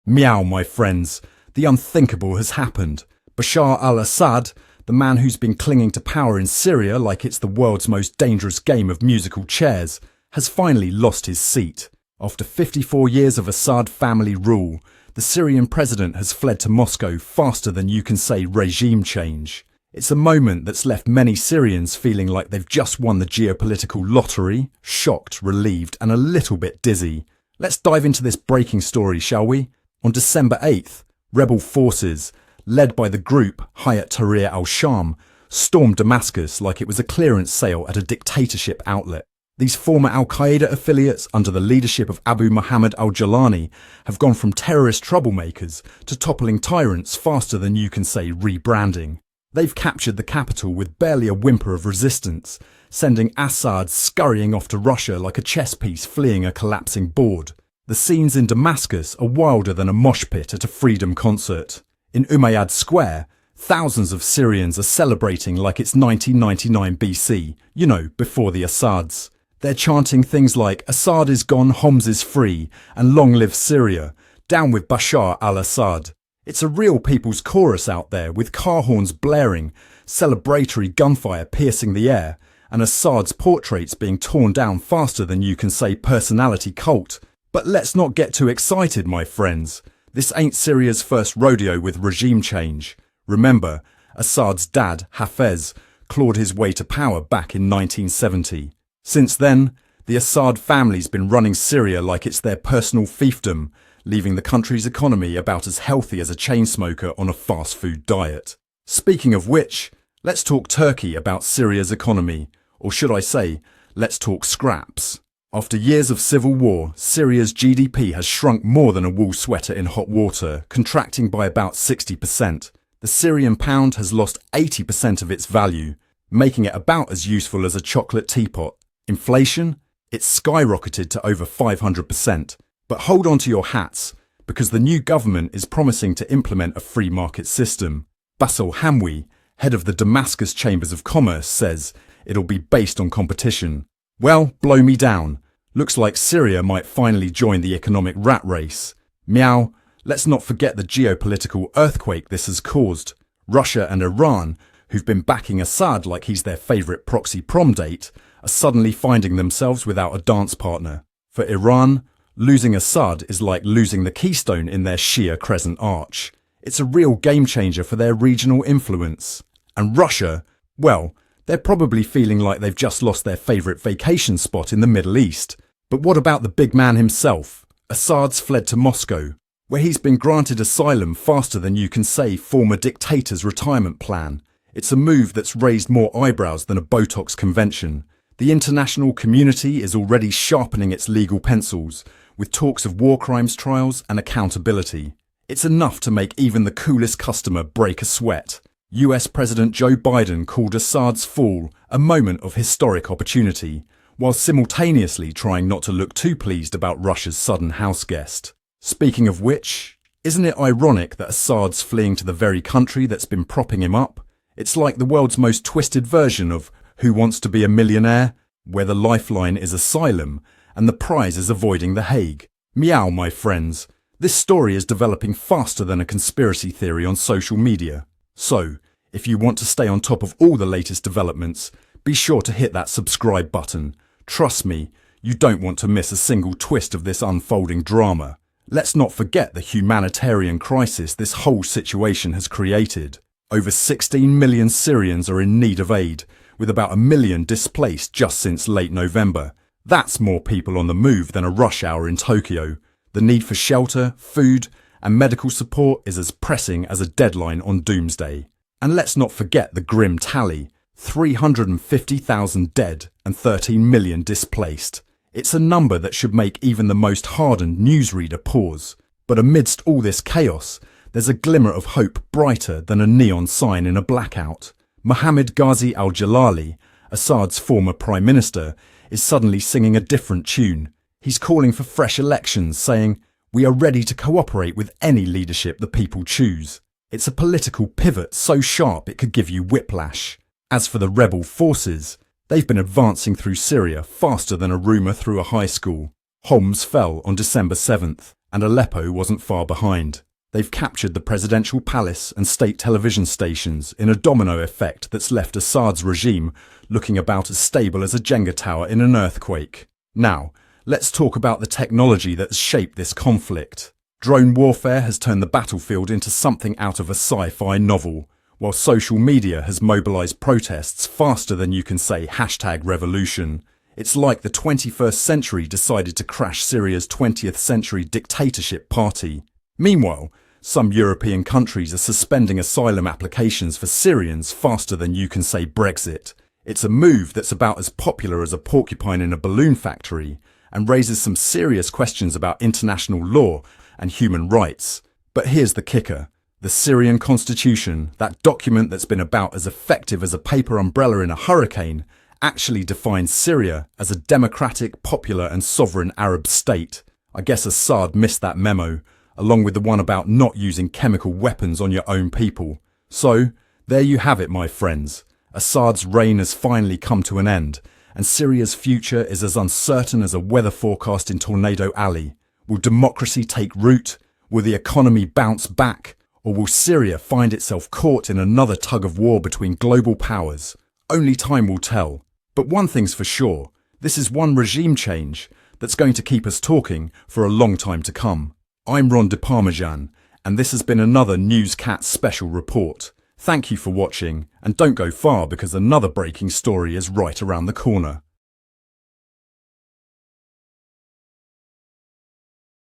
Meow, my friends. The unthinkable has happened. Bashar al-Assad, the man who's been clinging to power in Syria like it's the world's most dangerous game of musical chairs, has finally lost his seat. After 54 years of Assad family rule, the Syrian president has fled to Moscow faster than you can say regime change. It's a moment that's left many Syrians feeling like they've just won the geopolitical lottery, shocked, relieved, and a little bit dizzy. Let's dive into this breaking story, shall we? On December 8th, rebel forces, led by the group Hayat Tahrir al-Sham, stormed Damascus like it was a clearance sale at a dictatorship outlet. These former al-Qaeda affiliates, under the leadership of Abu Muhammad al-Jalani, have gone from terrorist troublemakers to toppling tyrants faster than you can say rebranding. They've captured the capital with barely a whimper of resistance, sending Assad scurrying off to Russia like a chess piece fleeing a collapsing board. The scenes in Damascus are wilder than a mosh pit at a freedom concert. In Umayyad Square, thousands of Syrians are celebrating like it's 1999 BC, you know, before the Assads. They're chanting things like "Assad is gone, Homs is free," and "Long live Syria," "Down with Bashar al-Assad." It's a real people's chorus out there, with car horns blaring, celebratory gunfire piercing the air, and Assad's portraits being torn down faster than you can say personality cult. But let's not get too excited, my friends. This ain't Syria's first rodeo with regime change. Remember, Assad's dad, Hafez, clawed his way to power back in 1970. Since then, the Assad family's been running Syria like it's their personal fiefdom, leaving the country's economy about as healthy as a chain smoker on a fast food diet. Speaking of which, let's talk Turkey about Syria's economy, or should I say, let's talk scraps. After years of civil war, Syria's GDP has shrunk more than a wool sweater in hot water, contracting by about 60%. The Syrian pound has lost 80% of its value, making it about as useful as a chocolate teapot. Inflation? It's skyrocketed to over 500%. But hold on to your hats, because the new government is promising to implement a free market system. Basil Hamwi, head of the Damascus Chambers of Commerce, says it'll be based on competition. Well, blow me down. Looks like Syria might finally join the economic rat race. Meow, let's not forget the geopolitical earthquake this has caused. Russia and Iran, who've been backing Assad like he's their favourite proxy prom date, are suddenly finding themselves without a dance partner. For Iran, losing Assad is like losing the keystone in their Shia crescent arch. It's a real game changer for their regional influence. And Russia, well, they're probably feeling like they've just lost their favourite vacation spot in the Middle East. But what about the big man himself? Assad's fled to Moscow, where he's been granted asylum faster than you can say former dictator's retirement plan. It's a move that's raised more eyebrows than a Botox convention. The international community is already sharpening its legal pencils, with talks of war crimes trials and accountability. It's enough to make even the coolest customer break a sweat. US President Joe Biden called Assad's fall a moment of historic opportunity, while simultaneously trying not to look too pleased about Russia's sudden houseguest. Speaking of which, isn't it ironic that Assad's fleeing to the very country that's been propping him up? It's like the world's most twisted version of Who Wants to Be a Millionaire, where the lifeline is asylum and the prize is avoiding The Hague. Meow, my friends. This story is developing faster than a conspiracy theory on social media. So, if you want to stay on top of all the latest developments, be sure to hit that subscribe button. Trust me, you don't want to miss a single twist of this unfolding drama. Let's not forget the humanitarian crisis this whole situation has created. Over 16 million Syrians are in need of aid, with about 1 million displaced just since late November. That's more people on the move than a rush hour in Tokyo. The need for shelter, food, and medical support is as pressing as a deadline on doomsday. And let's not forget the grim tally: 350,000 dead and 13 million displaced. It's a number that should make even the most hardened newsreader pause. But amidst all this chaos, there's a glimmer of hope brighter than a neon sign in a blackout. Mohammed Ghazi al-Jalali, Assad's former prime minister, is suddenly singing a different tune. He's calling for fresh elections, saying, "We are ready to cooperate with any leadership the people choose." It's a political pivot so sharp it could give you whiplash. As for the rebel forces, they've been advancing through Syria faster than a rumour through a high school. Homs fell on December 7th, and Aleppo wasn't far behind. They've captured the presidential palace and state television stations in a domino effect that's left Assad's regime looking about as stable as a Jenga tower in an earthquake. Now, let's talk about the technology that's shaped this conflict. Drone warfare has turned the battlefield into something out of a sci-fi novel, while social media has mobilized protests faster than you can say #revolution. It's like the 21st century decided to crash Syria's 20th century dictatorship party. Meanwhile, some European countries are suspending asylum applications for Syrians faster than you can say Brexit. It's a move that's about as popular as a porcupine in a balloon factory and raises some serious questions about international law and human rights. But here's the kicker. The Syrian constitution, that document that's been about as effective as a paper umbrella in a hurricane, actually defines Syria as a democratic, popular and sovereign Arab state. I guess Assad missed that memo, along with the one about not using chemical weapons on your own people. So, there you have it, my friends. Assad's reign has finally come to an end, and Syria's future is as uncertain as a weather forecast in Tornado Alley. Will democracy take root? Will the economy bounce back? Or will Syria find itself caught in another tug of war between global powers? Only time will tell. But one thing's for sure, this is one regime change that's going to keep us talking for a long time to come. I'm Ron de Parmesan, and this has been another Newscat special report. Thank you for watching, and don't go far because another breaking story is right around the corner.